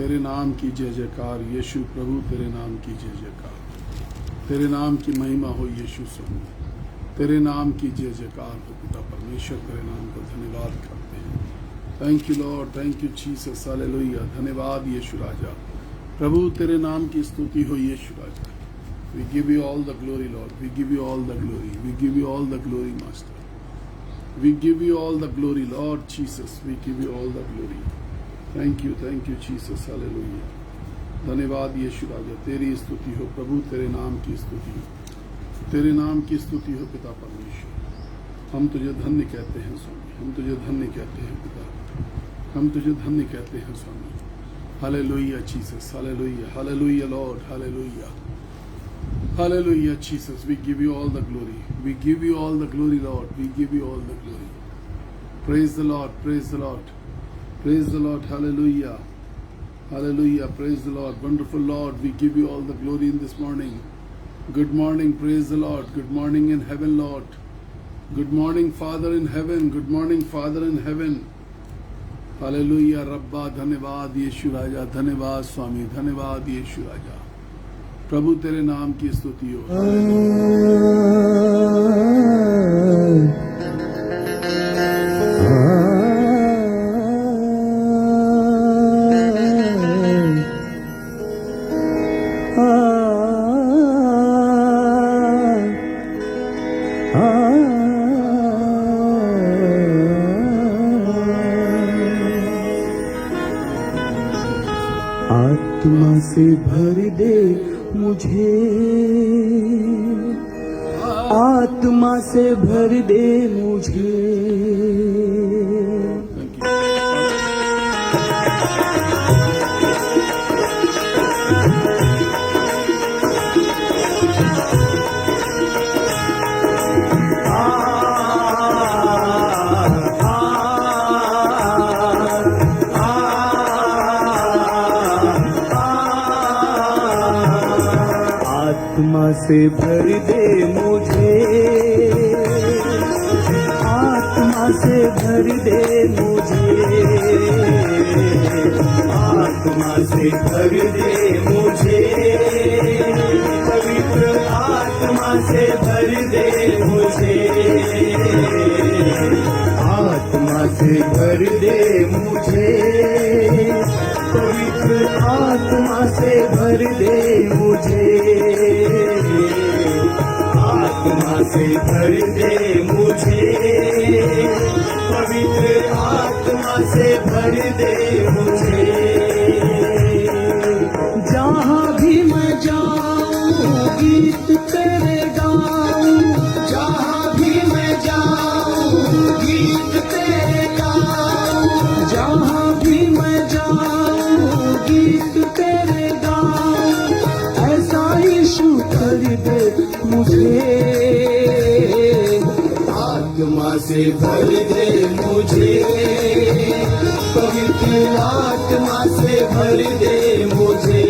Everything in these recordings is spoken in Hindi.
तेरे नाम की जय जयकार यीशु प्रभु, तेरे नाम की जय जयकार, तेरे नाम की महिमा हो यीशु स्वामी, तेरे नाम की जय जयकार हो पिता परमेश्वर, तेरे नाम का धन्यवाद करते हैं। Thank you Lord, thank you Jesus, hallelujah. धन्यवाद यीशु राजा, प्रभु तेरे नाम की स्तुति हो यीशु राजा। We give you all the glory Lord, we give you all the glory, we give you all the glory master, we give you all the glory Lord Jesus, we give you all the glory. Thank you Jesus, hallelujah. धन्यवाद यीशु राजा, तेरी स्तुति हो प्रभु, तेरे नाम की स्तुति हो, तेरे नाम की स्तुति हो पिता परमेश्वर। हम तुझे धन्य कहते हैं स्वामी, हम तुझे धन्य कहते हैं पिता, हम तुझे धन्य कहते हैं स्वामी। Hallelujah Jesus, hallelujah, hallelujah Lord, hallelujah, hallelujah Jesus. We give you all the glory, we give you all the glory Lord, we give you all the glory. Praise the Lord, praise the Lord, praise the Lord, hallelujah, hallelujah, praise the Lord, wonderful Lord, we give you all the glory in this morning. Good morning, praise the Lord, good morning in heaven Lord, good morning Father in heaven, good morning Father in heaven, hallelujah, Rabba, धन्यवाद यीशु राजा, धन्यवाद स्वामी, धन्यवाद यीशु राजा, प्रभु तेरे नाम की स्तुति हो। आत्मा से भर दे मुझे, आत्मा से भर दे मुझे, आत्मा से भर दे मुझे, आत्मा से भर दे मुझे, आत्मा से भर दे मुझे, पवित्र आत्मा से भर दे मुझे, आत्मा से भर दे मुझे, पवित्र आत्मा से भर दे मुझे, आत्मा से भर दे मुझे, पवित्र आत्मा से भर दे मुझे। जहाँ भी मैं जाऊँ गीत तेरे गाऊँ, जहाँ भी मैं जाऊँ गीत तेरे गाऊँ, जहाँ भी मैं जाऊँ गीत तेरे गाऊँ, ऐसा यीशु कर दे मुझे, आत्मा से भर दे मुझे, पवित्र आत्मा से भर दे मुझे,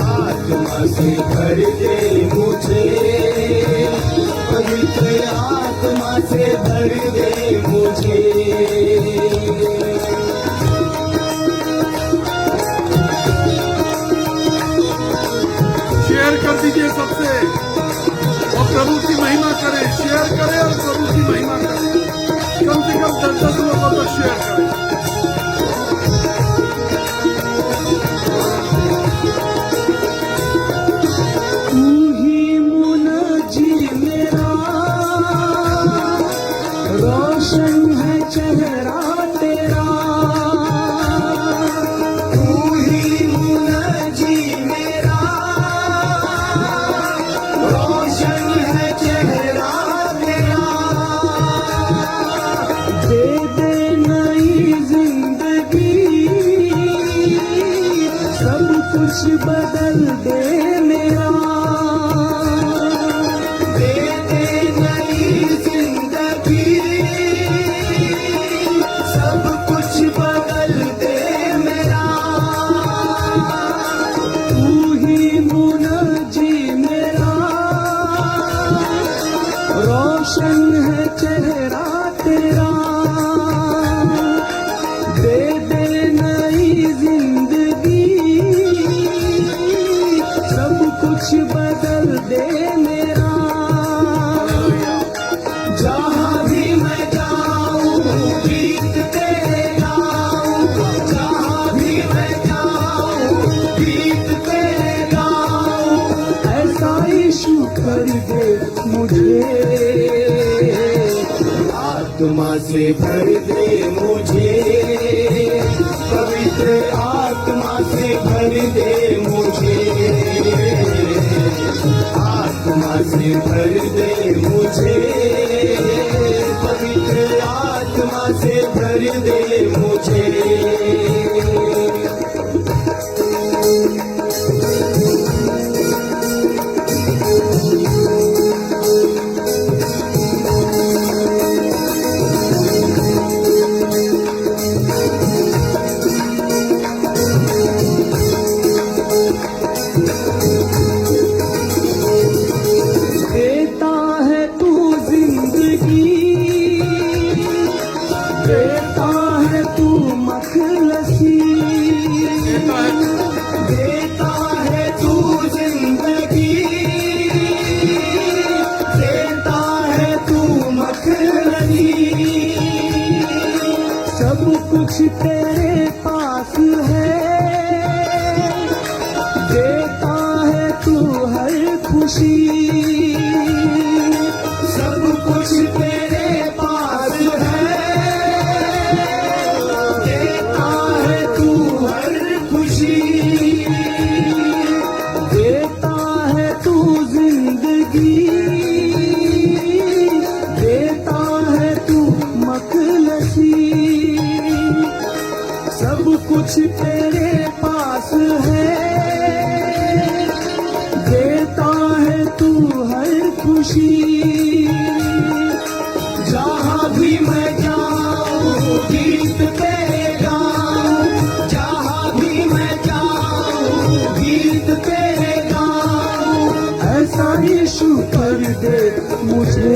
आत्मा से भर दे मुझे, पवित्र आत्मा से भर दे मुझे। शेयर कर दीजिए सबसे और प्रभु की महिमा करें, शेयर करें और प्रभु की महिमा करें, कम से कम 10 लोगों को शेयर करें। तू ही मुनजी मेरा, रोशन है चेहरा तेरा, तू ही मुनजी मेरा, रोशन है चेहरा तेरा, दे दे नई जिंदगी, सब कुछ बदल दे मेरा, दे दे नई जिंदगी, सब कुछ बदल दे मेरा, तू ही मुनजी मेरा, रोशन है चेहरा तेरा, दे दे नई से भर दे मुझे, पवित्र आत्मा से भर दे मुझे, आत्मा से भर दे मुझे, पवित्र आत्मा से भर दे मुझे। देता है तू जिंदगी, देता है तू मखलसी, देता है तू जिंदगी, देता है तू मखलसी, सब कुछ तेरे पास है, देता है तू हर खुशी, सब कुछ तेरे पास है, देता है तू हर खुशी, देता है तू जिंदगी, देता है तू मखलसी, सब कुछ तेरे पास है, देता है तू हर खुशी, जहाँ भी मैं जाऊँ गीत तेरे गाऊँ, जहाँ भी मैं जाऊँ गीत तेरे गाऊँ, ऐसा यीशु कर दे मुझे,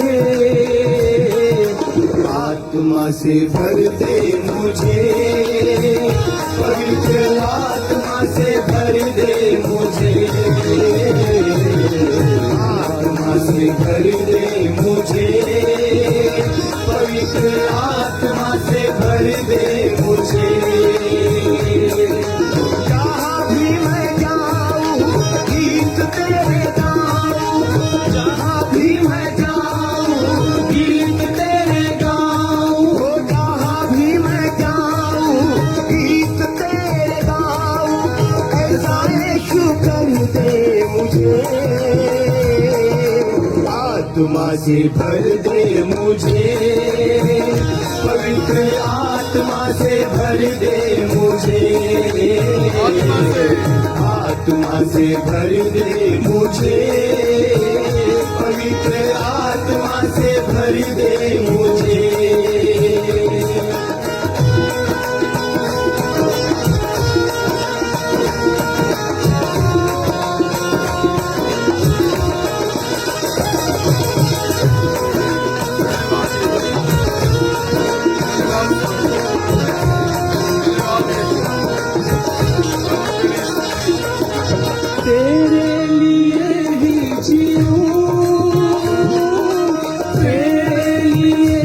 आत्मा से भर दे मुझे, पवित्र आत्मा से भर दे मुझे, आत्मा से भर दे मुझे, पवित्र आत्मा से भर दे मुझे, जहाँ भी मैं जाऊँ गीत तेरे गाऊँ, जहाँ भी मैं जाऊँ गीत तेरे गाऊँ, जहाँ भी मैं जाऊँ गीत तेरे गाऊँ, ऐसा यीशु कर दे मुझे, आत्मा से भर दे मुझे, पवित्र आत्मा से भर दे मुझे, आत्मा से भर दे मुझे, पवित्र आत्मा से भर दे मुझे। तेरे लिए ही जीऊं, तेरे लिए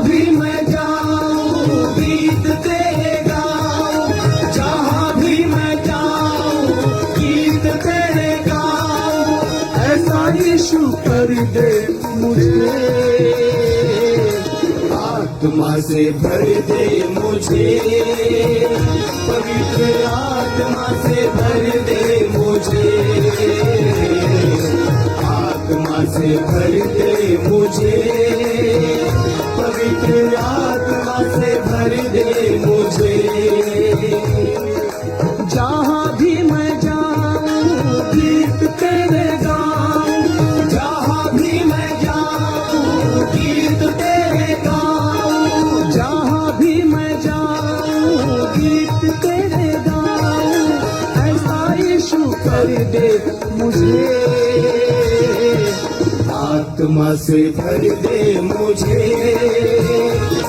भी मैं जाऊं गीत तेरे गाऊं, जहाँ भी मैं जाऊं गीत तेरे गाऊं, ऐसा यीशु कर दे मुझे, आत्मा से भर दे मुझे, पवित्र आत्मा से भर दे मुझे, आत्मा से भर दे मुझे, पवित्र आत्मा से भर दे मुझे, जहाँ भी मैं जाऊं गीत तेरे गाऊं, जहाँ भी मैं जाऊं गीत तेरे गाऊं, जहाँ भी मैं जाऊं गीत तेरे गाऊं, ऐसा यीशु कर दे मुझे, आत्मा से भर दे मुझे,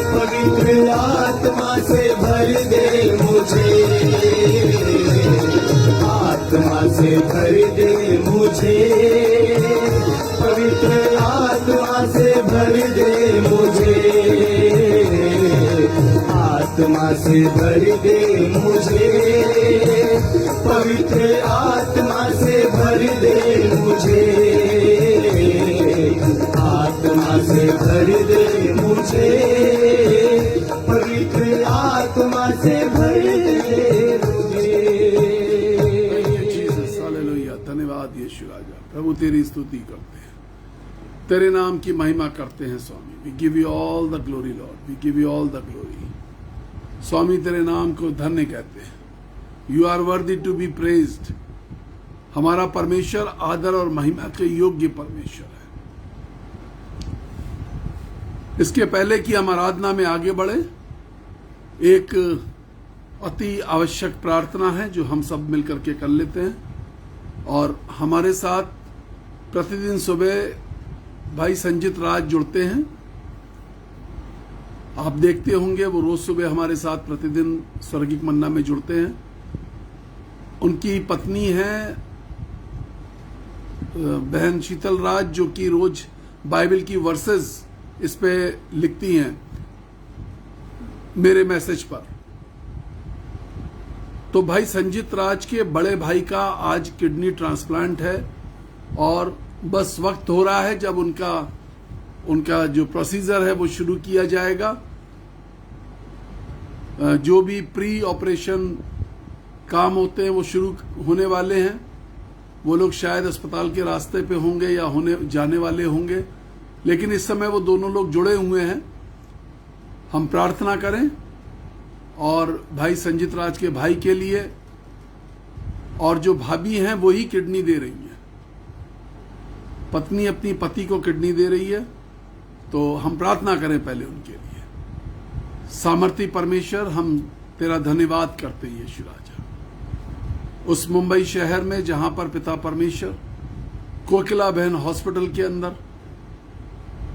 पवित्र आत्मा से भर दे मुझे, आत्मा से भर दे मुझे, पवित्र आत्मा से भर दे मुझे, आत्मा से भर दे मुझे, पवित्र आत्मा से भर दे मुझे, आत्मा से भर दे मुझे, पवित्र आत्मा से भर दे मुझे। हालेलुया, धन्यवाद यीशु राजा। प्रभु तेरी स्तुति करते हैं, तेरे नाम की महिमा करते हैं स्वामी। We give you all the glory Lord, we give you all the glory. स्वामी तेरे नाम को धन्य कहते हैं। You are worthy to be praised. हमारा परमेश्वर आदर और महिमा के योग्य परमेश्वर है। इसके पहले कि हम आराधना में आगे बढ़े, एक अति आवश्यक प्रार्थना है जो हम सब मिलकर के कर लेते हैं। और हमारे साथ प्रतिदिन सुबह भाई संजीत राज जुड़ते हैं। आप देखते होंगे वो रोज सुबह हमारे साथ प्रतिदिन स्वर्गिक मन्ना में जुड़ते हैं। उनकी पत्नी है बहन शीतल राज, जो कि रोज बाइबल की वर्सेस इस पे लिखती हैं मेरे मैसेज पर। तो भाई संजीत राज के बड़े भाई का आज किडनी ट्रांसप्लांट है और बस वक्त हो रहा है जब उनका जो प्रोसीजर है वो शुरू किया जाएगा। जो भी प्री ऑपरेशन काम होते हैं वो शुरू होने वाले हैं। वो लोग शायद अस्पताल के रास्ते पे होंगे या जाने वाले होंगे, लेकिन इस समय वो दोनों लोग जुड़े हुए हैं। हम प्रार्थना करें और भाई संजीत राज के भाई के लिए, और जो भाभी हैं वो ही किडनी दे रही हैं। पत्नी अपनी पति को किडनी दे रही है, तो हम प्रार्थना करें पहले उनके लिए। सामर्थी परमेश्वर, हम तेरा धन्यवाद करते हैं यीशु राजा। उस मुंबई शहर में जहां पर पिता परमेश्वर कोकिला बहन हॉस्पिटल के अंदर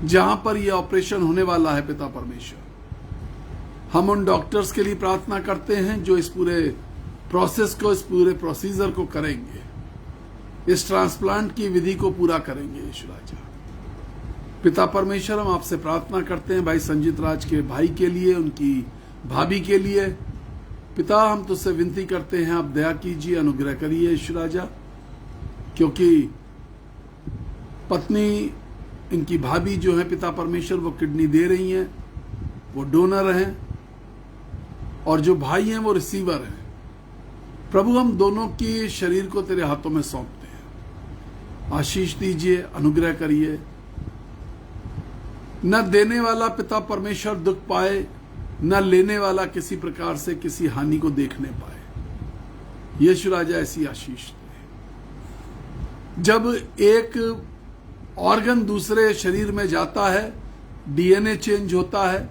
जहां पर यह ऑपरेशन होने वाला है, पिता परमेश्वर, हम उन डॉक्टर्स के लिए प्रार्थना करते हैं जो इस पूरे प्रोसेस को, इस पूरे प्रोसीजर को करेंगे, इस ट्रांसप्लांट की विधि को पूरा करेंगे यीशु राजा। पिता परमेश्वर, हम आपसे प्रार्थना करते हैं भाई संजीत राज के भाई के लिए, उनकी भाभी के लिए। पिता, हम तुझसे विनती करते हैं, आप दया कीजिए, अनुग्रह करिए यीशु राजा, क्योंकि पत्नी, इनकी भाभी जो है पिता परमेश्वर, वो किडनी दे रही हैं, वो डोनर हैं, और जो भाई हैं वो रिसीवर हैं। प्रभु, हम दोनों के शरीर को तेरे हाथों में सौंपते हैं। आशीष दीजिए, अनुग्रह करिए। न देने वाला पिता परमेश्वर दुख पाए, न लेने वाला किसी प्रकार से किसी हानि को देखने पाए। यीशु राजा ऐसी आशीष दे। जब एक ऑर्गन दूसरे शरीर में जाता है, डीएनए चेंज होता है,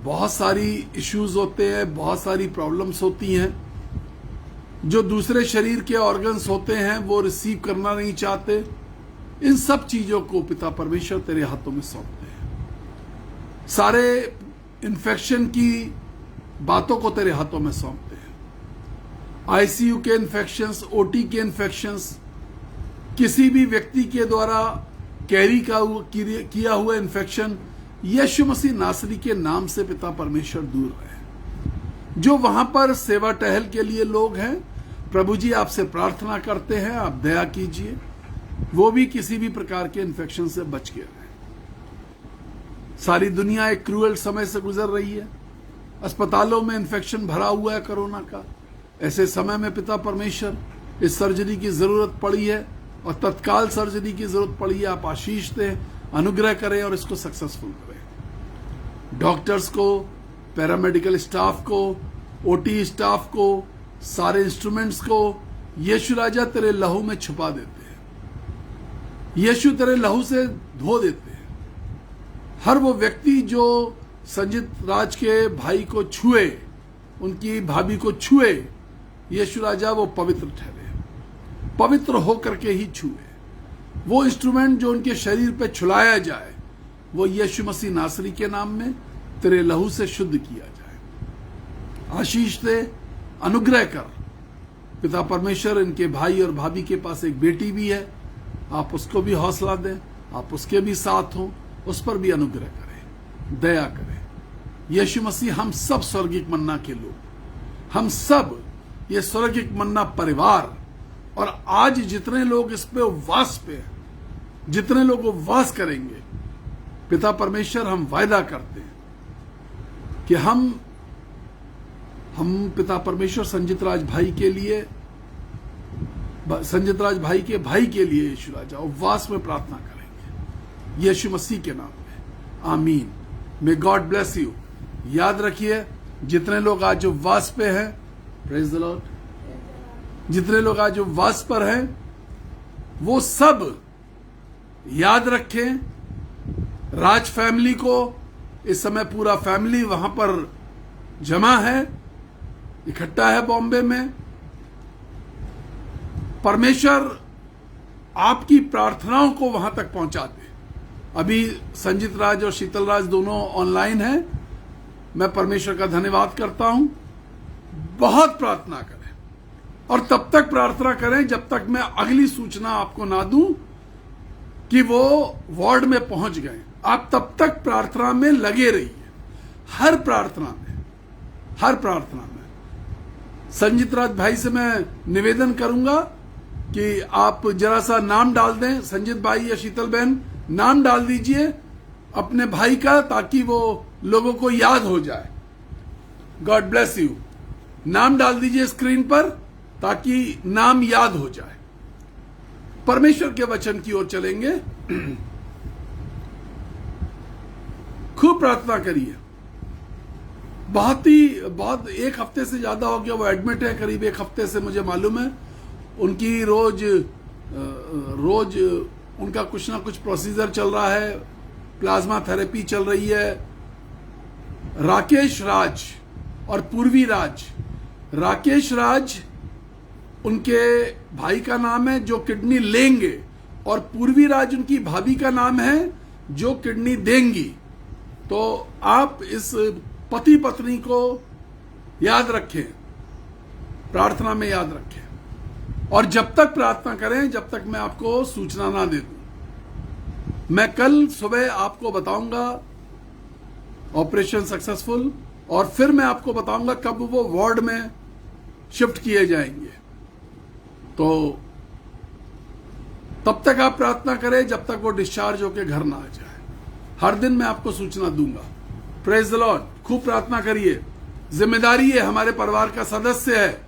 बहुत सारी इश्यूज होते हैं, बहुत सारी प्रॉब्लम्स होती हैं। जो दूसरे शरीर के ऑर्गन्स होते हैं वो रिसीव करना नहीं चाहते। इन सब चीजों को पिता परमेश्वर तेरे हाथों में सौंपते हैं। सारे इन्फेक्शन की बातों को तेरे हाथों में सौंपते हैं। आईसीयू के इन्फेक्शंस, ओटी के इन्फेक्शंस, किसी भी व्यक्ति के द्वारा कैरी किया हुआ इन्फेक्शन यीशु मसीह नासरी के नाम से पिता परमेश्वर दूर रहे। जो वहां पर सेवा टहल के लिए लोग हैं, प्रभु जी आपसे प्रार्थना करते हैं, आप दया कीजिए, वो भी किसी भी प्रकार के इन्फेक्शन से बच के रहें। सारी दुनिया एक क्रूएल समय से गुजर रही है, अस्पतालों में इन्फेक्शन भरा हुआ है कोरोना का। ऐसे समय में पिता परमेश्वर, इस सर्जरी की जरूरत पड़ी है और तत्काल सर्जरी की जरूरत पड़ी है, आप आशीष दें, अनुग्रह करें और इसको सक्सेसफुल करें। डॉक्टर्स को, पैरामेडिकल स्टाफ को, ओटी स्टाफ को, सारे इंस्ट्रूमेंट्स को यीशु राजा तेरे लहू में छुपा देते हैं, यीशु तेरे लहू से धो देते हैं। हर वो व्यक्ति जो संजीत राज के भाई को छुए, उनकी भाभी को छुए, यीशु राजा वो पवित्र ठहरे, पवित्र होकर के ही छुए। वो इंस्ट्रूमेंट जो उनके शरीर पे छुलाया जाए, वो यीशु मसीह नासरी के नाम में तेरे लहू से शुद्ध किया जाए। आशीष दे, अनुग्रह कर पिता परमेश्वर। इनके भाई और भाभी के पास एक बेटी भी है, आप उसको भी हौसला दें, आप उसके भी साथ हों, उस पर भी अनुग्रह करें, दया करें। यीशु मसीह हम सब स्वर्गिक मन्ना के लोग, हम सब ये स्वर्गिक मन्ना परिवार, और आज जितने लोग इस पे उपवास पे हैं, जितने लोग उपवास करेंगे, पिता परमेश्वर हम वायदा करते हैं कि हम पिता परमेश्वर संजीत राज भाई के लिए, संजीत राज भाई के लिए यीशु राजा उपवास में प्रार्थना करेंगे यीशु मसीह के नाम में। आमीन। May God bless you. याद रखिए, जितने लोग आज उपवास पे हैं, प्रेज द लॉर्ड, जितने लोग आज उपवास पर हैं, वो सब याद रखें राज फैमिली को। इस समय पूरा फैमिली वहां पर जमा है, इकट्ठा है बॉम्बे में। परमेश्वर आपकी प्रार्थनाओं को वहां तक पहुंचा दे। अभी संजीत राज और शीतल राज दोनों ऑनलाइन हैं, मैं परमेश्वर का धन्यवाद करता हूं। बहुत प्रार्थना करें और तब तक प्रार्थना करें जब तक मैं अगली सूचना आपको ना दूं कि वो वार्ड में पहुंच गए। आप तब तक प्रार्थना में लगे रहिए, हर प्रार्थना में, हर प्रार्थना में। संजीत राज भाई से मैं निवेदन करूंगा कि आप जरा सा नाम डाल दें, संजीत भाई या शीतल बहन नाम डाल दीजिए अपने भाई का, ताकि वो लोगों को याद हो जाए। God bless you. नाम डाल दीजिए स्क्रीन पर ताकि नाम याद हो जाए। परमेश्वर के वचन की ओर चलेंगे। खूब प्रार्थना करिए। बहुत एक हफ्ते से ज्यादा हो गया वो एडमिट है, करीब एक हफ्ते से मुझे मालूम है। उनकी रोज उनका कुछ ना कुछ प्रोसीजर चल रहा है, प्लाज्मा थेरेपी चल रही है। राकेश राज और पूर्वी राज, राकेश राज उनके भाई का नाम है जो किडनी लेंगे, और पूर्वी राज उनकी भाभी का नाम है जो किडनी देंगी। तो आप इस पति पत्नी को याद रखें, प्रार्थना में याद रखें, और जब तक प्रार्थना करें जब तक मैं आपको सूचना ना दे दूं। मैं कल सुबह आपको बताऊंगा ऑपरेशन सक्सेसफुल, और फिर मैं आपको बताऊंगा कब वो वार्ड में शिफ्ट किए जाएंगे। तो तब तक आप प्रार्थना करें जब तक वो डिस्चार्ज होकर घर ना आ जाए। हर दिन मैं आपको सूचना दूंगा। Praise the Lord. खूब प्रार्थना करिए। जिम्मेदारी है, हमारे परिवार का सदस्य है,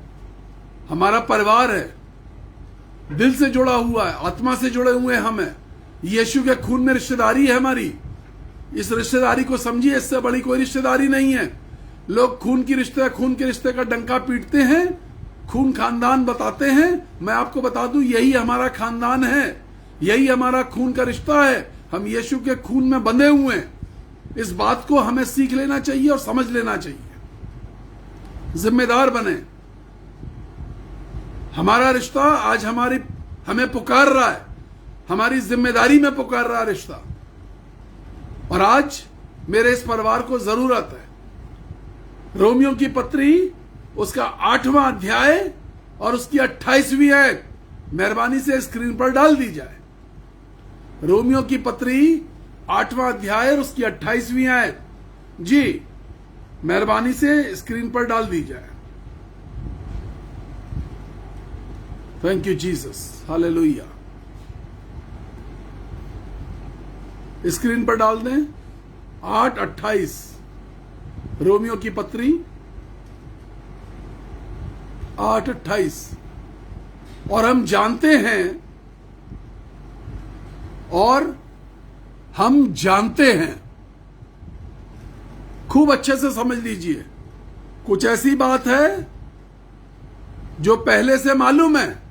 हमारा परिवार है, दिल से जुड़ा हुआ है, आत्मा से जुड़े हुए हम हैं। यीशु के खून में रिश्तेदारी है हमारी। इस रिश्तेदारी को समझिए, इससे बड़ी कोई रिश्तेदारी नहीं है। लोग खून के रिश्ते का डंका पीटते हैं, खून खानदान बताते हैं। मैं आपको बता दूं, यही हमारा खानदान है, यही हमारा खून का रिश्ता है। हम यीशु के खून में बंधे हुए हैं। इस बात को हमें सीख लेना चाहिए और समझ लेना चाहिए। जिम्मेदार बने। हमारा रिश्ता आज हमें पुकार रहा है, हमारी जिम्मेदारी में पुकार रहा है रिश्ता। और आज मेरे इस परिवार को जरूरत है। रोमियो की पत्री उसका 8वां अध्याय और उसकी 28वीं आयत मेहरबानी से स्क्रीन पर डाल दी जाए। रोमियो की पत्री 8वां अध्याय और उसकी 28वीं आयत। जी, मेहरबानी से स्क्रीन पर डाल दी जाए। Thank you Jesus, hallelujah. Screen पर डाल दें 8:28, रोमियो की पत्री 8:28। और हम जानते हैं, खूब अच्छे से समझ लीजिए, कुछ ऐसी बात है जो पहले से मालूम है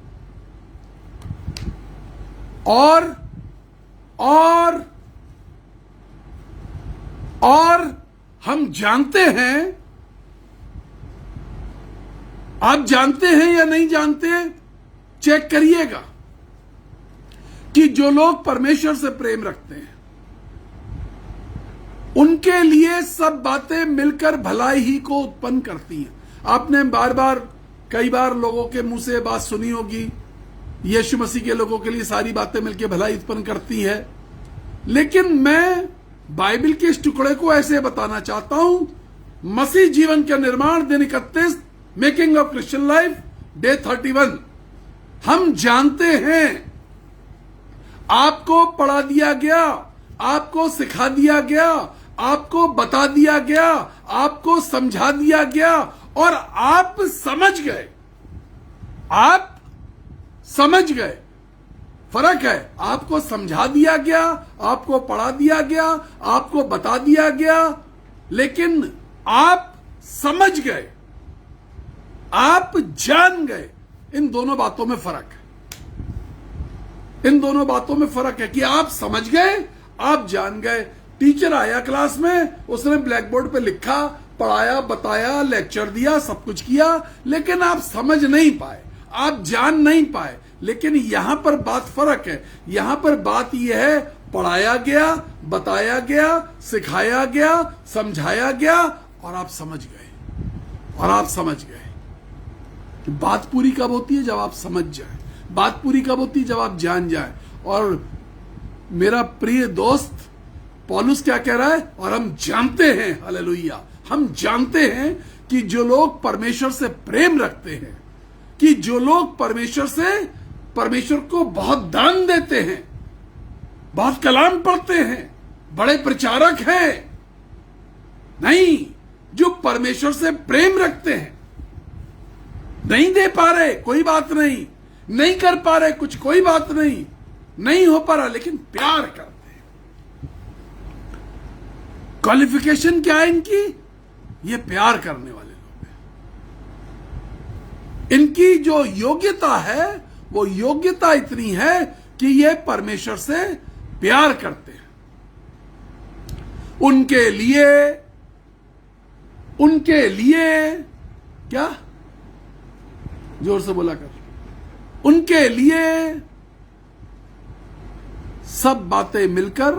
और हम जानते हैं। आप जानते हैं या नहीं जानते, चेक करिएगा कि जो लोग परमेश्वर से प्रेम रखते हैं उनके लिए सब बातें मिलकर भलाई ही को उत्पन्न करती हैं। आपने कई बार लोगों के मुंह से बात सुनी होगी, यीशु मसीह के लोगों के लिए सारी बातें मिलकर भलाई उत्पन्न करती है। लेकिन मैं बाइबल के इस टुकड़े को ऐसे बताना चाहता हूं, मसीह जीवन का निर्माण दिन 31, making of Christian life day 31। हम जानते हैं, आपको पढ़ा दिया गया, आपको सिखा दिया गया, आपको बता दिया गया, आपको समझा दिया गया और आप समझ गए। आप समझ गए। फर्क है, आपको समझा दिया गया, आपको पढ़ा दिया गया, आपको बता दिया गया, लेकिन आप समझ गए, आप जान गए। इन दोनों बातों में फर्क है। इन दोनों बातों में फर्क है कि आप समझ गए, आप जान गए। टीचर आया क्लास में, उसने ब्लैक बोर्ड पे लिखा, पढ़ाया, बताया, लेक्चर दिया, सब कुछ किया, लेकिन आप समझ नहीं पाए, आप जान नहीं पाए। लेकिन यहां पर बात फर्क है। यहां पर बात यह है, पढ़ाया गया, बताया गया, सिखाया गया, समझाया गया और आप समझ गए। और आप समझ गए। तो बात पूरी कब होती है? जब आप समझ जाए। बात पूरी कब होती है? जब आप जान जाए। और मेरा प्रिय दोस्त पौलुस क्या कह रहा है? और हम जानते हैं, हालेलुया, हम जानते हैं कि जो लोग परमेश्वर से प्रेम रखते हैं, कि जो लोग परमेश्वर को बहुत दान देते हैं, बहुत कलाम पढ़ते हैं, बड़े प्रचारक हैं, नहीं, जो परमेश्वर से प्रेम रखते हैं, नहीं दे पा रहे कोई बात नहीं, नहीं कर पा रहे कुछ कोई बात नहीं, नहीं हो पा रहा, लेकिन प्यार करते हैं। क्वालिफिकेशन क्या है इनकी? ये प्यार करने वाले लोग हैं। इनकी जो योग्यता है, वो योग्यता इतनी है कि ये परमेश्वर से प्यार करते हैं। उनके लिए क्या? जोर से बोला कर। उनके लिए सब बातें मिलकर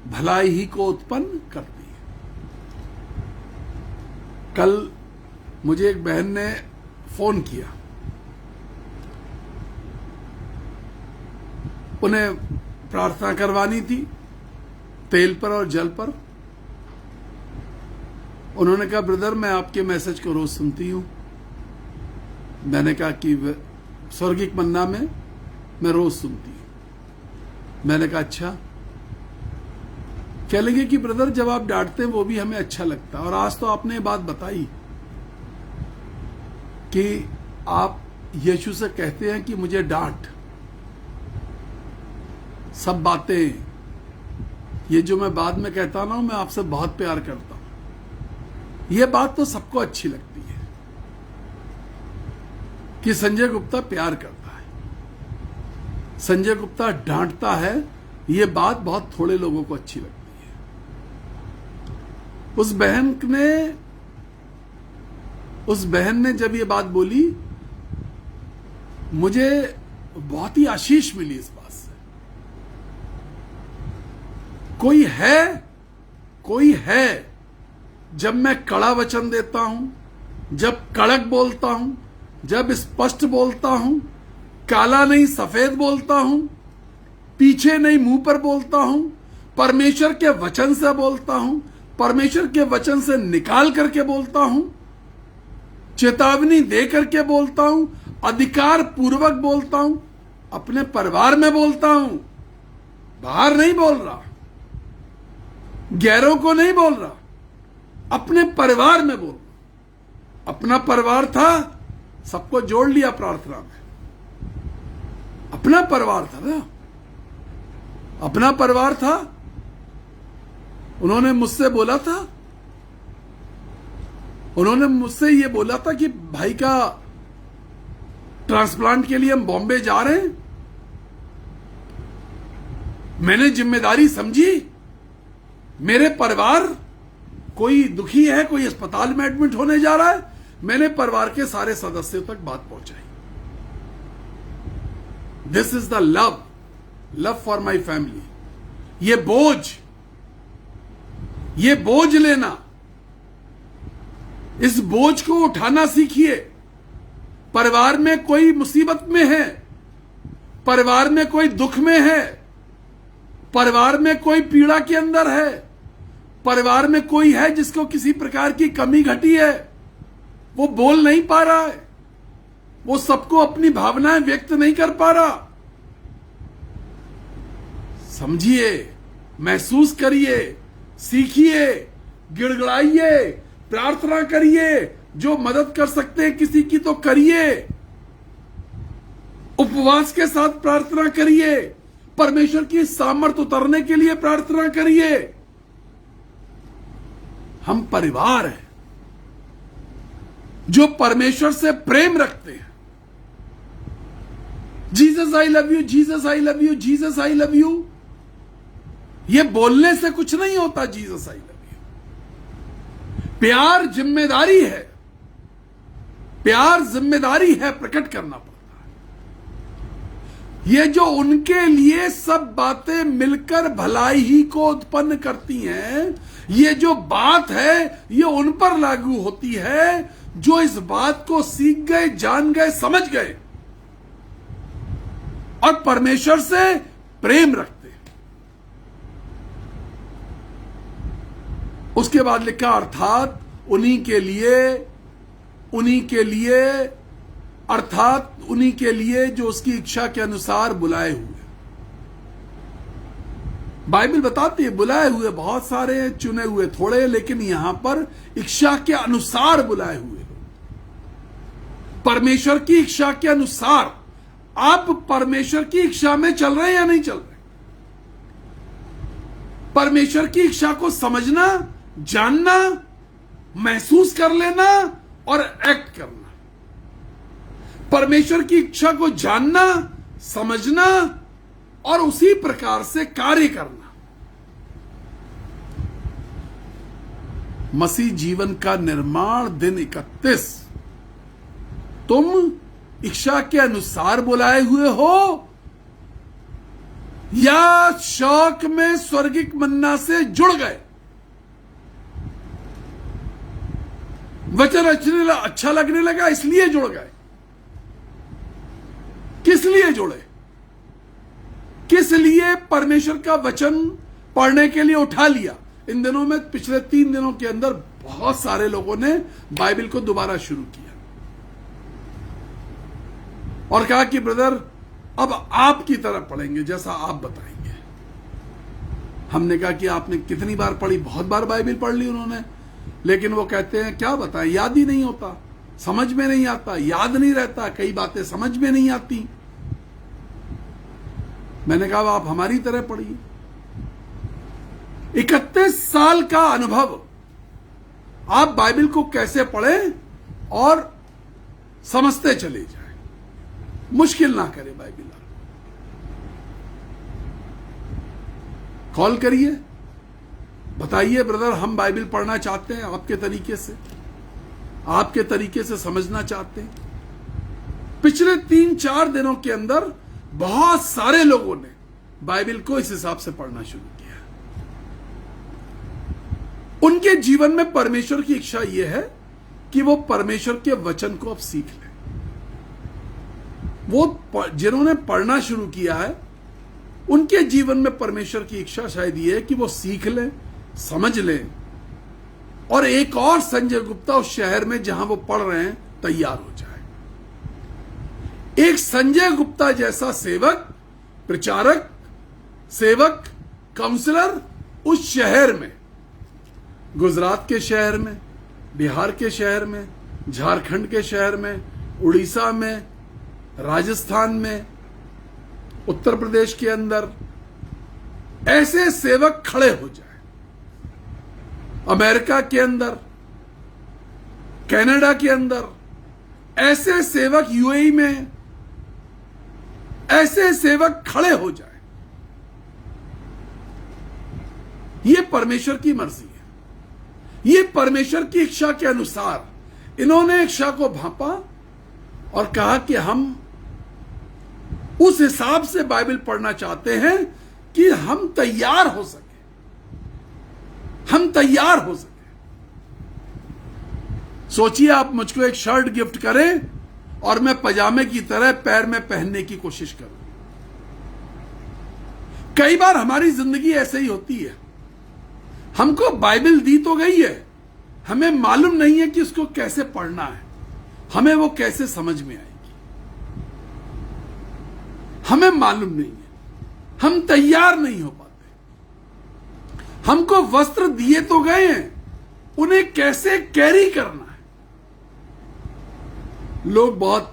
भलाई ही को उत्पन्न करती है। कल मुझे एक बहन ने फोन किया, उन्हें प्रार्थना करवानी थी तेल पर और जल पर। उन्होंने कहा, ब्रदर मैं आपके मैसेज को रोज सुनती हूं। मैंने कहा कि स्वर्गिक मन्ना में मैं रोज सुनती हूं। मैंने कहा अच्छा। कह लगे कि ब्रदर जब आप डांटते हैं वो भी हमें अच्छा लगता है। और आज तो आपने बात बताई कि आप यीशु से कहते हैं कि मुझे डांट, सब बातें, ये जो मैं बाद में कहता ना हूं, मैं आपसे बहुत प्यार करता हूं, ये बात तो सबको अच्छी लगती है कि संजय गुप्ता प्यार करता है, संजय गुप्ता डांटता है, ये बात बहुत थोड़े लोगों को अच्छी लगती है। उस बहन ने जब ये बात बोली, मुझे बहुत ही आशीष मिली इस बात से। कोई है जब मैं कड़ा वचन देता हूं, जब कड़क बोलता हूं, जब स्पष्ट बोलता हूं, काला नहीं सफेद बोलता हूं, पीछे नहीं मुंह पर बोलता हूं, परमेश्वर के वचन से बोलता हूं, परमेश्वर के वचन से निकाल करके बोलता हूं, चेतावनी दे करके बोलता हूं, अधिकार पूर्वक बोलता हूं, अपने परिवार में बोलता हूं, बाहर नहीं बोल रहा, गैरों को नहीं बोल रहा, अपने परिवार में बोल रहा। अपना परिवार था, सबको जोड़ लिया प्रार्थना में। अपना परिवार था ना, अपना परिवार था। उन्होंने मुझसे बोला था, उन्होंने मुझसे ये बोला था कि भाई का ट्रांसप्लांट के लिए हम बॉम्बे जा रहे हैं। मैंने जिम्मेदारी समझी, मेरे परिवार, कोई दुखी है, कोई अस्पताल में एडमिट होने जा रहा है, मैंने परिवार के सारे सदस्यों तक बात पहुंचाई। This is the love for my family. ये बोझ लेना, इस बोझ को उठाना सीखिए। परिवार में कोई मुसीबत में है, परिवार में कोई दुख में है, परिवार में कोई पीड़ा के अंदर है, परिवार में कोई है जिसको किसी प्रकार की कमी घटी है, वो बोल नहीं पा रहा है, वो सबको अपनी भावनाएं व्यक्त नहीं कर पा रहा। समझिए, महसूस करिए, सीखिए, गिड़गिड़ाइए, प्रार्थना करिए, जो मदद कर सकते हैं किसी की तो करिए, उपवास के साथ प्रार्थना करिए, परमेश्वर की सामर्थ उतरने के लिए प्रार्थना करिए। हम परिवार हैं जो परमेश्वर से प्रेम रखते हैं। Jesus I love you, Jesus I love you, Jesus I love you, ये बोलने से कुछ नहीं होता। जीसस आई लव यू, प्यार जिम्मेदारी है, प्यार जिम्मेदारी है, प्रकट करना पड़ता है। ये जो उनके लिए सब बातें मिलकर भलाई ही को उत्पन्न करती हैं, ये जो बात है ये उन पर लागू होती है जो इस बात को सीख गए, जान गए, समझ गए और परमेश्वर से प्रेम रखते हैं। उसके बाद लिखा अर्थात उन्हीं के लिए जो उसकी इच्छा के अनुसार बुलाए हुए। बाइबल बताती है बुलाए हुए बहुत सारे हैं, चुने हुए थोड़े, लेकिन यहां पर इच्छा के अनुसार बुलाए हुए। परमेश्वर की इच्छा के अनुसार। आप परमेश्वर की इच्छा में चल रहे हैं या नहीं चल रहे? परमेश्वर की इच्छा को समझना, जानना, महसूस कर लेना और एक्ट करना। परमेश्वर की इच्छा को जानना, समझना और उसी प्रकार से कार्य करना। मसीह जीवन का निर्माण दिन 31। तुम इच्छा के अनुसार बुलाए हुए हो या शौक में स्वर्गिक मन्ना से जुड़ गए? वचन अच्छा लगने लगा इसलिए जुड़ गए? किस लिए जुड़े? किस लिए परमेश्वर का वचन पढ़ने के लिए उठा लिया? इन दिनों में, पिछले 3 दिनों के अंदर बहुत सारे लोगों ने बाइबल को दोबारा शुरू किया और कहा कि ब्रदर अब आपकी तरह पढ़ेंगे, जैसा आप बताएंगे। हमने कहा कि आपने कितनी बार पढ़ी? बहुत बार बाइबल पढ़ ली उन्होंने, लेकिन वो कहते हैं क्या बताएं, याद ही नहीं होता, समझ में नहीं आता, याद नहीं रहता, कई बातें समझ में नहीं आती। मैंने कहा आप हमारी तरह पढ़िए। 31 साल का अनुभव, आप बाइबल को कैसे पढ़ें और समझते चले जाएं। मुश्किल ना करें बाइबल। कॉल करिए, बताइए ब्रदर हम बाइबल पढ़ना चाहते हैं आपके तरीके से, आपके तरीके से समझना चाहते हैं। पिछले 3-4 दिनों के अंदर बहुत सारे लोगों ने बाइबल को इस हिसाब से पढ़ना शुरू किया। उनके जीवन में परमेश्वर की इच्छा यह है कि वो परमेश्वर के वचन को अब सीख लें। वो जिन्होंने पढ़ना शुरू किया है उनके जीवन में परमेश्वर की इच्छा शायद ये है कि वो सीख लें, समझ लें और एक और संजय गुप्ता उस शहर में जहां वो पढ़ रहे हैं तैयार हो जाए। एक संजय गुप्ता जैसा सेवक, प्रचारक, सेवक, काउंसलर उस शहर में, गुजरात के शहर में, बिहार के शहर में, झारखंड के शहर में, उड़ीसा में, राजस्थान में, उत्तर प्रदेश के अंदर ऐसे सेवक खड़े हो जाए। अमेरिका के अंदर, कनाडा के अंदर ऐसे सेवक, यूएई में ऐसे सेवक खड़े हो जाए। ये परमेश्वर की मर्जी है। ये परमेश्वर की इच्छा के अनुसार इन्होंने इच्छा को भांपा और कहा कि हम उस हिसाब से बाइबल पढ़ना चाहते हैं कि हम तैयार हो सके, हम तैयार हो सके। सोचिए आप मुझको एक शर्ट गिफ्ट करें और मैं पजामे की तरह पैर में पहनने की कोशिश करूं। कई बार हमारी जिंदगी ऐसे ही होती है। हमको बाइबल दी तो गई है, हमें मालूम नहीं है कि उसको कैसे पढ़ना है, हमें वो कैसे समझ में आएगी, हमें मालूम नहीं है, हम तैयार नहीं हो पाते। हमको वस्त्र दिए तो गए हैं, उन्हें कैसे कैरी करना है। लोग बहुत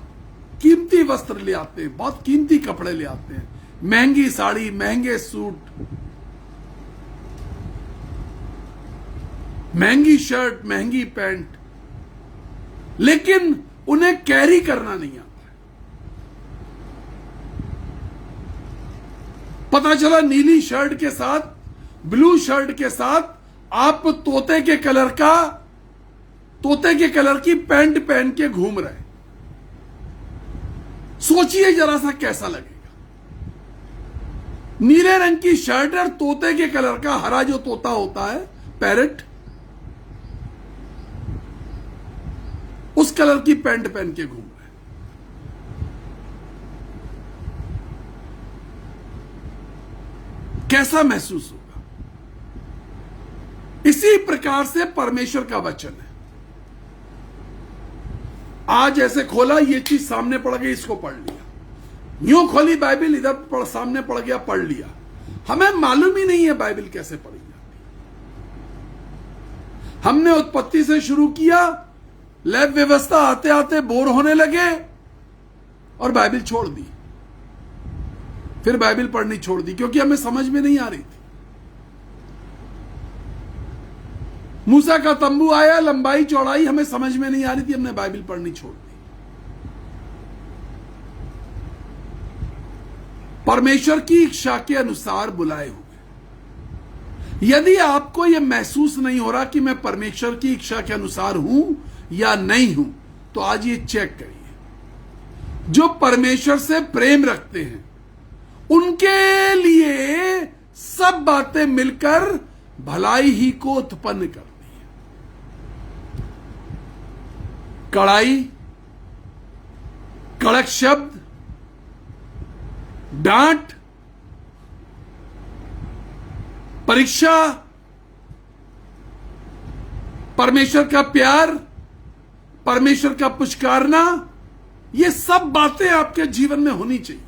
कीमती वस्त्र ले आते हैं, बहुत कीमती कपड़े ले आते हैं, महंगी साड़ी, महंगे सूट, महंगी शर्ट, महंगी पैंट, लेकिन उन्हें कैरी करना नहीं आता। पता चला नीली शर्ट के साथ, ब्लू शर्ट के साथ आप तोते के कलर की पैंट पहन के घूम रहे। सोचिए जरा सा कैसा लगेगा। नीले रंग की शर्ट और तोते के कलर का, हरा जो तोता होता है, पैरेट, उस कलर की पैंट पहन के घूम रहे। कैसा महसूस होगा? इसी प्रकार से परमेश्वर का वचन है। आज ऐसे खोला, ये चीज सामने पड़ गई, इसको पढ़ लिया। यूं खोली बाइबल, इधर सामने पड़ गया, पढ़ लिया। हमें मालूम ही नहीं है बाइबल कैसे पढ़ी जाती। हमने उत्पत्ति से शुरू किया, लैब व्यवस्था आते आते बोर होने लगे और बाइबल छोड़ दी। फिर बाइबल पढ़नी छोड़ दी क्योंकि हमें समझ में नहीं आ रही थी। मूसा का तंबू आया, लंबाई चौड़ाई हमें समझ में नहीं आ रही थी, हमने बाइबल पढ़नी छोड़ दी। परमेश्वर की इच्छा के अनुसार बुलाए हुए। यदि आपको यह महसूस नहीं हो रहा कि मैं परमेश्वर की इच्छा के अनुसार हूं या नहीं हूं, तो आज ये चेक करिए। जो परमेश्वर से प्रेम रखते हैं उनके लिए सब बातें मिलकर भलाई ही को उत्पन्न करती है। कड़ाई, कड़क शब्द, डांट, परीक्षा, परमेश्वर का प्यार, परमेश्वर का पुचकारना, ये सब बातें आपके जीवन में होनी चाहिए।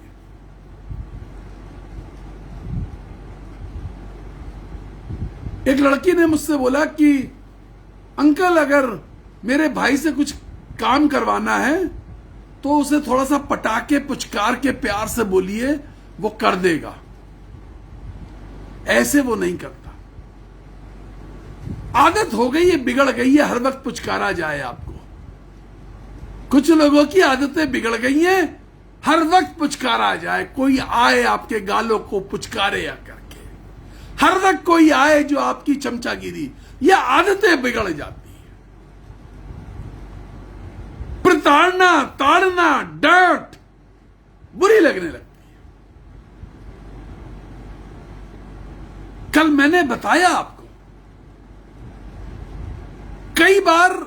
एक लड़की ने मुझसे बोला कि अंकल, अगर मेरे भाई से कुछ काम करवाना है तो उसे थोड़ा सा पटाके, पुचकार के, प्यार से बोलिए, वो कर देगा। ऐसे वो नहीं करता। आदत हो गई है, बिगड़ गई है, हर वक्त पुचकारा जाए आपको। कुछ लोगों की आदतें बिगड़ गई हैं, हर वक्त पुचकारा जाए। कोई आए आपके गालों को पुचकारे या करके, हर वक्त कोई आए जो आपकी चमचागिरी, ये आदतें बिगड़ जाती हैं। प्रताड़ना, ताड़ना, डांट बुरी लगने लगती है। कल मैंने बताया आपको, कई बार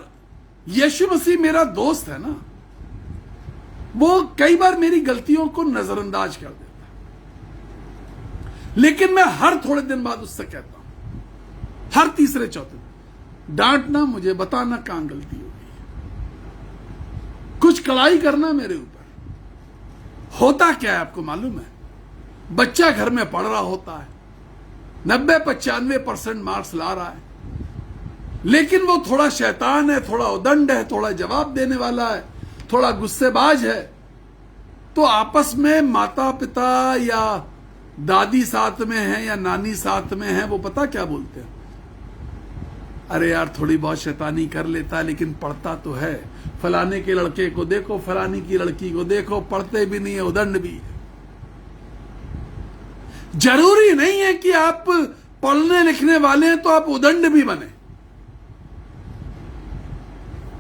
यीशु मसीह मेरा दोस्त है ना, वो कई बार मेरी गलतियों को नजरअंदाज कर देता। लेकिन मैं हर थोड़े दिन बाद उससे कहता हूं, हर तीसरे चौथे दिन, डांटना मुझे, बताना कहां गलती हो गई है, कुछ कड़ाई करना मेरे ऊपर। होता क्या है आपको मालूम है? बच्चा घर में पढ़ रहा होता है, 90-95% मार्क्स ला रहा है, लेकिन वो थोड़ा शैतान है, थोड़ा उदंड है, थोड़ा जवाब देने वाला है, थोड़ा गुस्सेबाज है। तो आपस में माता पिता या दादी साथ में है या नानी साथ में है, वो पता क्या बोलते हैं? अरे यार थोड़ी बहुत शैतानी कर लेता है लेकिन पढ़ता तो है। फलाने के लड़के को देखो, फलानी की लड़की को देखो, पढ़ते भी नहीं है, उदंड भी है। जरूरी नहीं है कि आप पढ़ने लिखने वाले हैं तो आप उदंड भी बने,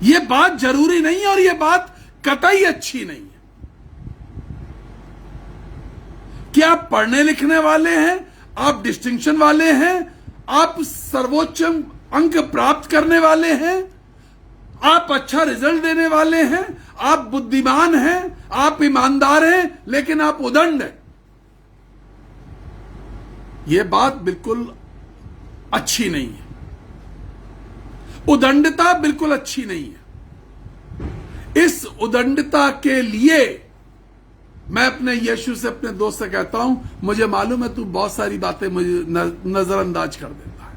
यह बात जरूरी नहीं है और यह बात कतई अच्छी नहीं है कि आप पढ़ने लिखने वाले हैं, आप डिस्टिंक्शन वाले हैं, आप सर्वोच्च अंक प्राप्त करने वाले हैं, आप अच्छा रिजल्ट देने वाले हैं, आप बुद्धिमान हैं, आप ईमानदार हैं, लेकिन आप उदंड हैं। यह बात बिल्कुल अच्छी नहीं है। उदंडता बिल्कुल अच्छी नहीं है। इस उदंडता के लिए मैं अपने यीशु से, अपने दोस्त से कहता हूं, मुझे मालूम है तू बहुत सारी बातें मुझे नजरअंदाज कर देता है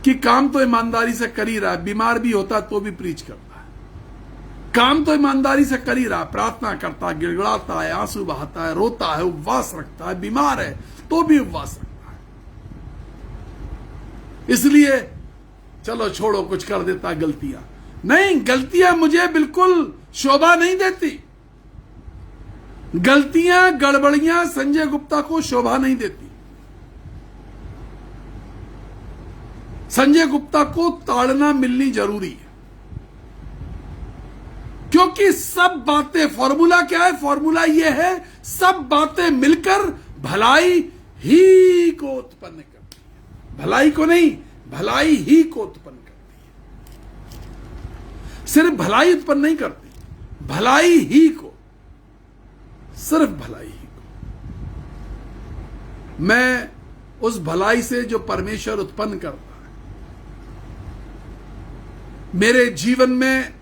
कि काम तो ईमानदारी से कर ही रहा है, बीमार भी होता है तो भी प्रीच करता है, काम तो ईमानदारी से कर ही रहा है, प्रार्थना करता है, गिड़गिड़ाता है, आंसू बहाता है, रोता है, उपवास रखता है, बीमार है तो भी उपवास रखता है। इसलिए चलो छोड़ो, कुछ कर देता है गलतियां। नहीं, गलतियां मुझे बिल्कुल शोभा नहीं देती। गलतियां, गड़बड़ियां संजय गुप्ता को शोभा नहीं देती। संजय गुप्ता को ताड़ना मिलनी जरूरी है, क्योंकि सब बातें, फॉर्मूला क्या है? फॉर्मूला यह है, सब बातें मिलकर भलाई ही को उत्पन्न करती है। भलाई को नहीं, भलाई ही को उत्पन्न करती है। सिर्फ भलाई उत्पन्न नहीं करती, भलाई ही को, सिर्फ भलाई ही को। मैं उस भलाई से जो परमेश्वर उत्पन्न करता है मेरे जीवन में,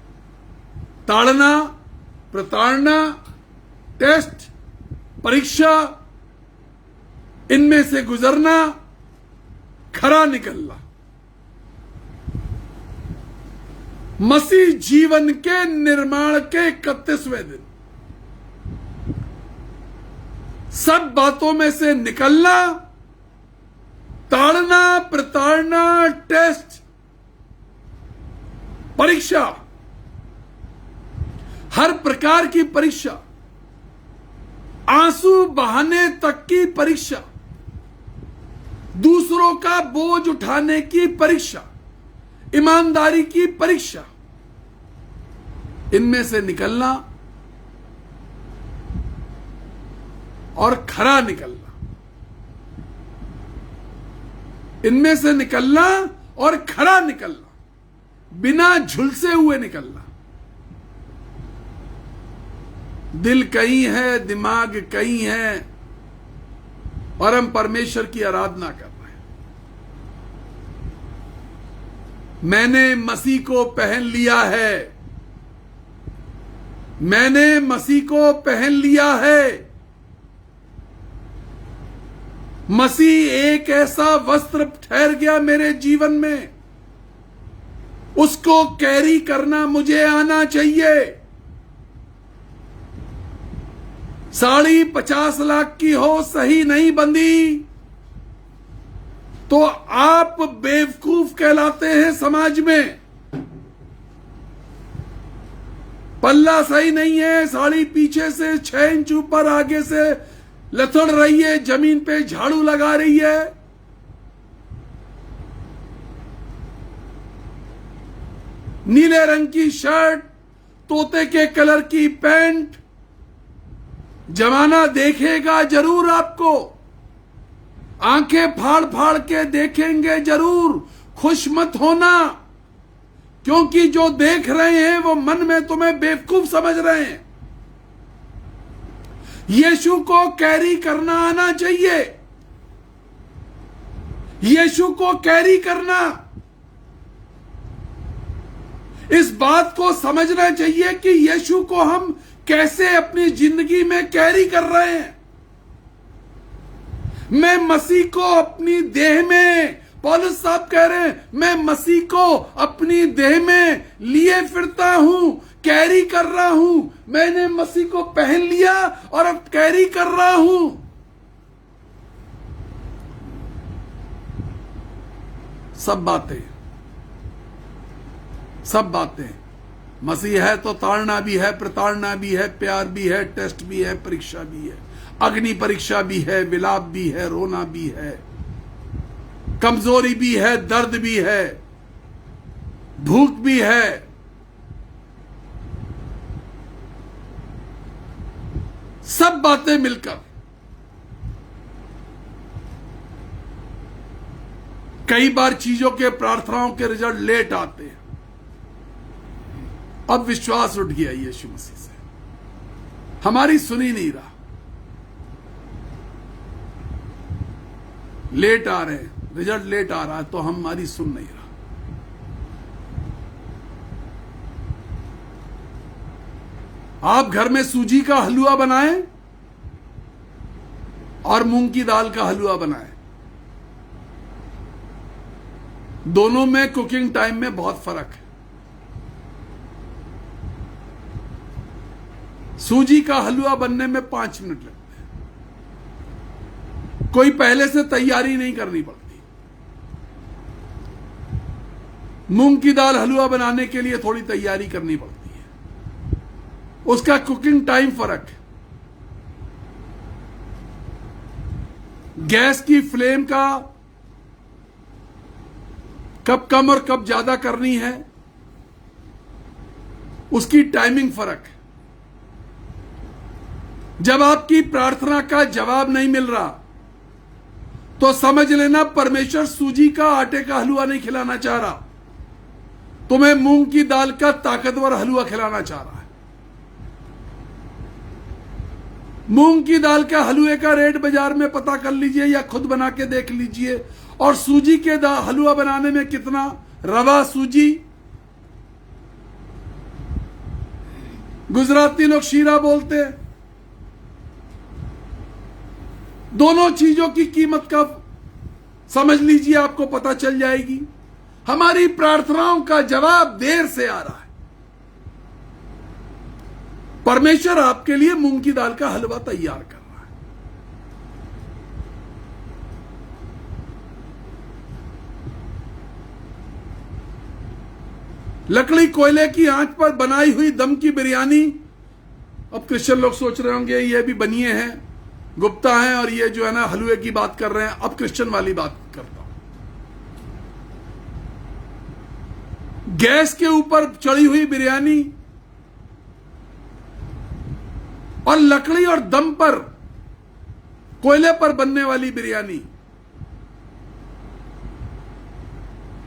ताड़ना, प्रताड़ना, टेस्ट, परीक्षा, इनमें से गुजरना, खरा निकलना, मसीह जीवन के निर्माण के 31वें दिन सब बातों में से निकलना, ताड़ना, प्रताड़ना, टेस्ट, परीक्षा, हर प्रकार की परीक्षा, आंसू बहाने तक की परीक्षा, दूसरों का बोझ उठाने की परीक्षा, ईमानदारी की परीक्षा, इनमें से निकलना और खरा निकलना, इनमें से निकलना और खरा निकलना, बिना झुलसे हुए निकलना। दिल कहीं है, दिमाग कहीं है और हम परमेश्वर की आराधना कर रहे हैं। मैंने मसीह को पहन लिया है, मैंने मसीह को पहन लिया है। मसीह एक ऐसा वस्त्र ठहर गया मेरे जीवन में, उसको कैरी करना मुझे आना चाहिए। साड़ी 50 लाख की हो, सही नहीं बंधी तो आप बेवकूफ कहलाते हैं समाज में। पल्ला सही नहीं है, साड़ी पीछे से 6 इंच ऊपर, आगे से लथड़ रही है, जमीन पे झाड़ू लगा रही है। नीले रंग की शर्ट, तोते के कलर की पैंट, जमाना देखेगा जरूर आपको, आंखें फाड़ फाड़ के देखेंगे जरूर। खुश मत होना, क्योंकि जो देख रहे हैं वो मन में तुम्हें बेवकूफ समझ रहे हैं। यीशु को कैरी करना आना चाहिए। यीशु को कैरी करना, इस बात को समझना चाहिए कि यीशु को हम कैसे अपनी जिंदगी में कैरी कर रहे हैं। मैं मसीह को अपनी देह में, पौलुस साहब कह रहे हैं, मैं मसीह को अपनी देह में लिए फिरता हूं, कैरी कर रहा हूं। मैंने मसीह को पहन लिया और अब कैरी कर रहा हूं। सब बातें मसीह है तो ताड़ना भी है, प्रताड़ना भी है, प्यार भी है, टेस्ट भी है, परीक्षा भी है, अग्नि परीक्षा भी है, विलाप भी है, रोना भी है, कमजोरी भी है, दर्द भी है, भूख भी है। सब बातें मिलकर कई बार चीजों के, प्रार्थनाओं के रिजल्ट लेट आते हैं। अब विश्वास उठ गया यीशु मसीह से, हमारी सुनी नहीं रहा, लेट आ रहे हैं, रिजल्ट लेट आ रहा है तो हमारी सुन नहीं रहा। आप घर में सूजी का हलवा बनाएं और मूंग की दाल का हलवा बनाएं, दोनों में कुकिंग टाइम में बहुत फर्क है। सूजी का हलवा बनने में 5 मिनट लगते हैं, कोई पहले से तैयारी नहीं करनी पड़ती। मूंग की दाल हलवा बनाने के लिए थोड़ी तैयारी करनी पड़ती है, उसका कुकिंग टाइम फर्क है। गैस की फ्लेम का कब कम और कब ज्यादा करनी है, उसकी टाइमिंग फर्क है। जब आपकी प्रार्थना का जवाब नहीं मिल रहा तो समझ लेना परमेश्वर सूजी का, आटे का हलवा नहीं खिलाना चाह रहा, तुम्हें मूंग की दाल का ताकतवर हलवा खिलाना चाह रहा है। मूंग की दाल का हलवे का रेट बाजार में पता कर लीजिए या खुद बना के देख लीजिए, और सूजी के हलवा बनाने में कितना, रवा सूजी, गुजराती लोग शीरा बोलते हैं, दोनों चीजों की कीमत का समझ लीजिए, आपको पता चल जाएगी। हमारी प्रार्थनाओं का जवाब देर से आ रहा है। परमेश्वर आपके लिए मूंग की दाल का हलवा तैयार कर रहा है। लकड़ी कोयले की आंच पर बनाई हुई दम की बिरयानी, अब क्रिश्चियन लोग सोच रहे होंगे ये भी बनिए हैं, गुप्ता हैं, और ये जो है ना हलवे की बात कर रहे हैं। अब क्रिश्चियन वाली बात करता हूं। गैस के ऊपर चढ़ी हुई बिरयानी और लकड़ी और दम पर, कोयले पर बनने वाली बिरयानी,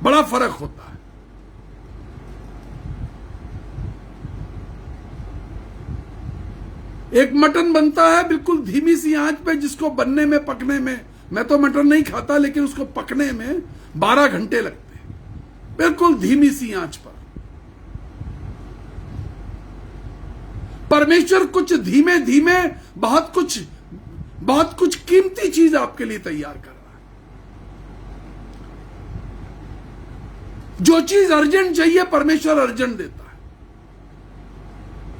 बड़ा फर्क होता है। एक मटन बनता है बिल्कुल धीमी सी आंच पे, जिसको बनने में, पकने में, मैं तो मटन नहीं खाता लेकिन उसको पकने में 12 घंटे लगते हैं, बिल्कुल धीमी सी आंच पर। परमेश्वर कुछ धीमे धीमे बहुत कुछ कीमती चीज आपके लिए तैयार कर रहा है। जो चीज अर्जेंट चाहिए परमेश्वर अर्जेंट देता है,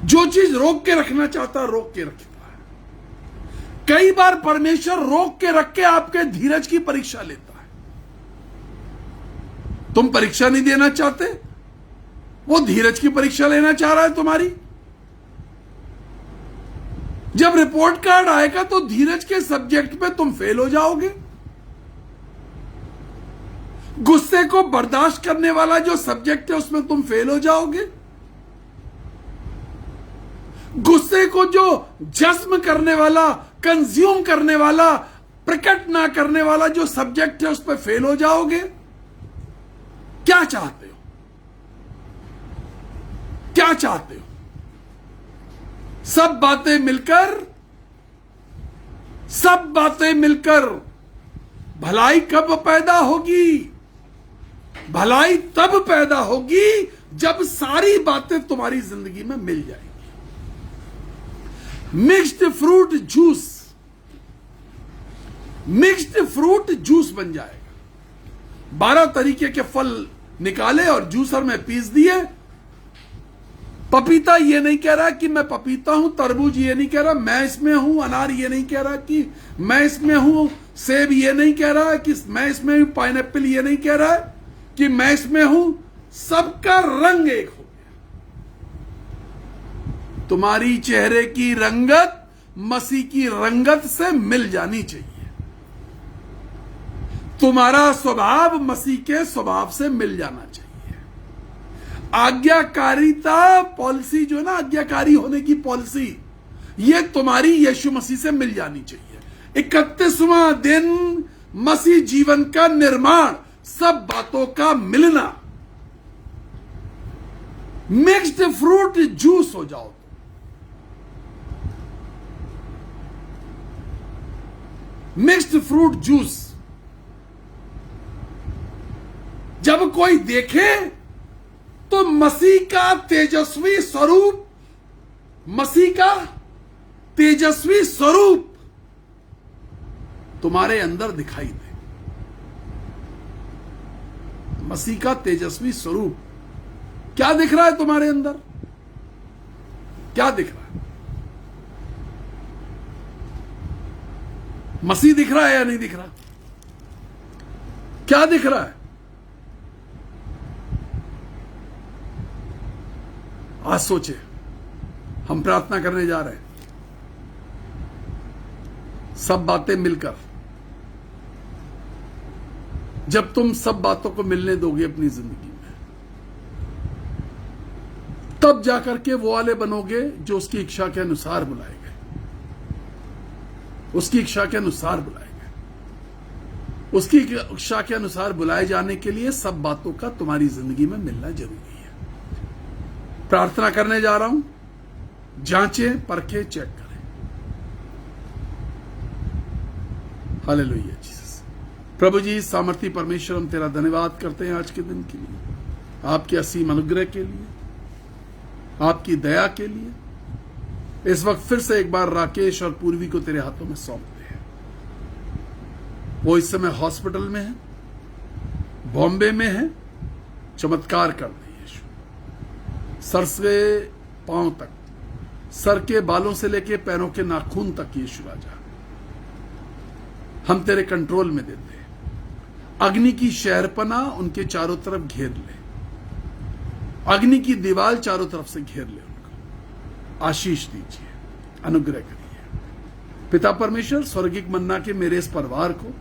जो चीज रोक के रखना चाहता है रोक के रखता है। कई बार परमेश्वर रोक के रख के आपके धीरज की परीक्षा लेता है। तुम परीक्षा नहीं देना चाहते, वो धीरज की परीक्षा लेना चाह रहा है तुम्हारी। जब रिपोर्ट कार्ड आएगा तो धीरज के सब्जेक्ट पे तुम फेल हो जाओगे। गुस्से को बर्दाश्त करने वाला जो सब्जेक्ट है उसमें तुम फेल हो जाओगे। गुस्से को जो जज्म करने वाला, कंज्यूम करने वाला, प्रकट ना करने वाला जो सब्जेक्ट है उस पर फेल हो जाओगे। क्या चाहते हो? क्या चाहते हो? सब बातें मिलकर सब बातें मिलकर भलाई कब पैदा होगी? भलाई तब पैदा होगी जब सारी बातें तुम्हारी जिंदगी में मिल जाएंगी। Mixed fruit juice, mixed fruit juice बन जाएगा। 12 तरीके के फल निकाले और जूसर में पीस दिए। पपीता ये नहीं कह रहा कि मैं पपीता हूं, तरबूज ये नहीं कह रहा मैं इसमें हूं, अनार ये नहीं कह रहा कि मैं इसमें हूं, सेब ये नहीं कह रहा कि मैं इसमें हूं, पाइनएप्पल ये नहीं कह रहा कि मैं इसमें हूं। सबका रंग एक हो गया। तुम्हारी चेहरे की रंगत मसीह की रंगत से मिल जानी चाहिए। तुम्हारा स्वभाव मसीह के स्वभाव से मिल जाना चाहिए। आज्ञाकारिता पॉलिसी जो है ना, आज्ञाकारी होने की पॉलिसी, ये तुम्हारी यीशु मसीह से मिल जानी चाहिए। 31वां दिन मसीह जीवन का निर्माण, सब बातों का मिलना। मिक्स्ड फ्रूट जूस हो जाओ। मिक्स्ड फ्रूट जूस जब कोई देखे तो मसीह का तेजस्वी स्वरूप, मसीह का तेजस्वी स्वरूप तुम्हारे अंदर दिखाई दे। मसीह का तेजस्वी स्वरूप क्या दिख रहा है तुम्हारे अंदर? क्या दिख रहा है? मसीह दिख रहा है या नहीं दिख रहा? क्या दिख रहा है? आज सोचे, हम प्रार्थना करने जा रहे हैं। सब बातें मिलकर, जब तुम सब बातों को मिलने दोगे अपनी जिंदगी में, तब जाकर के वो वाले बनोगे जो उसकी इच्छा के अनुसार बुलाए गए। उसकी इच्छा के अनुसार बुलाए गए। उसकी इच्छा के अनुसार बुलाए जाने के लिए सब बातों का तुम्हारी जिंदगी में मिलना जरूरी है। प्रार्थना करने जा रहा हूं, जांचें, परखें, चेक करें। Hallelujah Jesus. प्रभु जी, सामर्थी परमेश्वर, हम तेरा धन्यवाद करते हैं आज के दिन के लिए, आपके असीम अनुग्रह के लिए, आपकी दया के लिए। इस वक्त फिर से एक बार राकेश और पूर्वी को तेरे हाथों में सौंपते हैं। वो इस समय हॉस्पिटल में है, बॉम्बे में है। चमत्कार कर दे यीशु, सर से पांव तक, सर के बालों से लेके पैरों के नाखून तक यीशु राजा हम तेरे कंट्रोल में देते हैं। अग्नि की शहरपना उनके चारों तरफ घेर ले, अग्नि की दीवार चारों तरफ से घेर ले। उनको आशीष दीजिए, अनुग्रह करिए। पिता परमेश्वर, स्वर्गिक मन्ना के मेरे इस परिवार को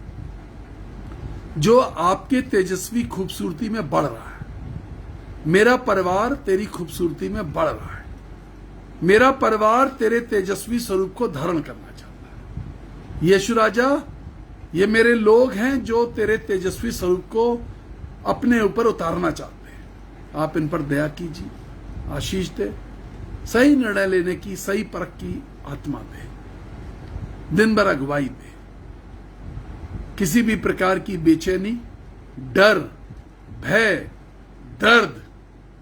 जो आपके तेजस्वी खूबसूरती में बढ़ रहा है, मेरा परिवार तेरी खूबसूरती में बढ़ रहा है। मेरा परिवार तेरे तेजस्वी स्वरूप को धारण करना चाहता है। यीशु राजा, ये मेरे लोग हैं जो तेरे तेजस्वी स्वरूप को अपने ऊपर उतारना चाहते हैं। आप इन पर दया कीजिए, आशीष दे, सही निर्णय लेने की, सही परख की आत्मा दे, दिन भर अगुवाई दे। किसी भी प्रकार की बेचैनी, डर, भय, दर्द,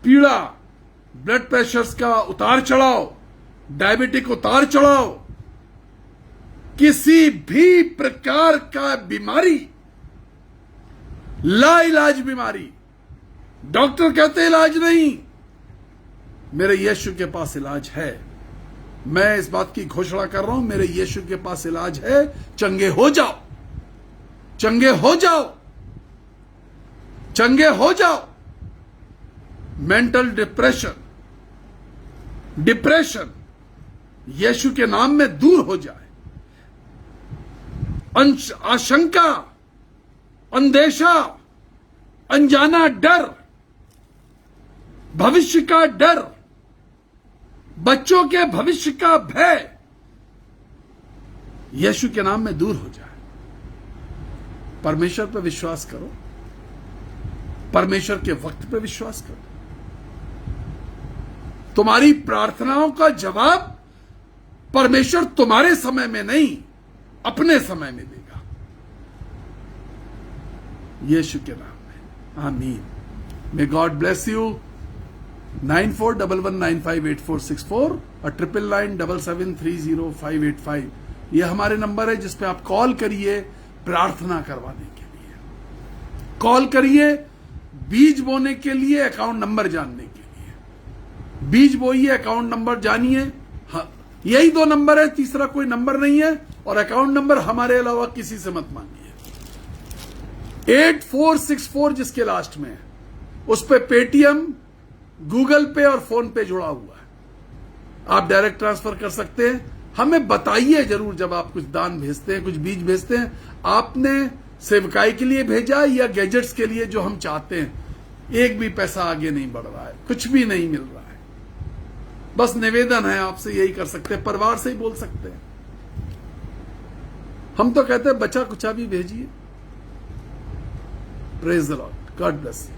पीड़ा, ब्लड प्रेशर का उतार चढ़ाव, डायबिटिक उतार चढ़ाव, किसी भी प्रकार का बीमारी, लाइलाज बीमारी, डॉक्टर कहते इलाज नहीं, मेरे यीशु के पास इलाज है। मैं इस बात की घोषणा कर रहा हूं, मेरे यीशु के पास इलाज है। चंगे हो जाओ, चंगे हो जाओ, चंगे हो जाओ। मेंटल डिप्रेशन यीशु के नाम में दूर हो जाए। आशंका, अंदेशा, अनजाना डर, भविष्य का डर, बच्चों के भविष्य का भय यीशु के नाम में दूर हो जाए। परमेश्वर पर विश्वास करो, परमेश्वर के वक्त पर विश्वास करो। तुम्हारी प्रार्थनाओं का जवाब परमेश्वर तुम्हारे समय में नहीं, अपने समय में देगा, यीशु के नाम में, आमीन। May God bless you. 9411958464 और 9997730585 ये हमारे नंबर है जिस पे आप कॉल करिए प्रार्थना करवाने के लिए, कॉल करिए बीज बोने के लिए, अकाउंट नंबर जानने के लिए। बीज बोइए, अकाउंट नंबर जानिए। हाँ, यही 2 नंबर है, तीसरा कोई नंबर नहीं है। और अकाउंट नंबर हमारे अलावा किसी से मत मांगिए। 8464 जिसके लास्ट में है उस पे पेटीएम, गूगल पे और फोन पे जुड़ा हुआ है, आप डायरेक्ट ट्रांसफर कर सकते हैं। हमें बताइए जरूर जब आप कुछ दान भेजते हैं, कुछ बीज भेजते हैं, आपने सेवकाई के लिए भेजा या गैजेट्स के लिए जो हम चाहते हैं। एक भी पैसा आगे नहीं बढ़ रहा है, कुछ भी नहीं मिल रहा है। बस निवेदन है आपसे, यही कर सकते हैं, परिवार से ही बोल सकते हैं। हम तो कहते हैं बचा कुचा भी भेजिए। Praise the Lord, God bless you.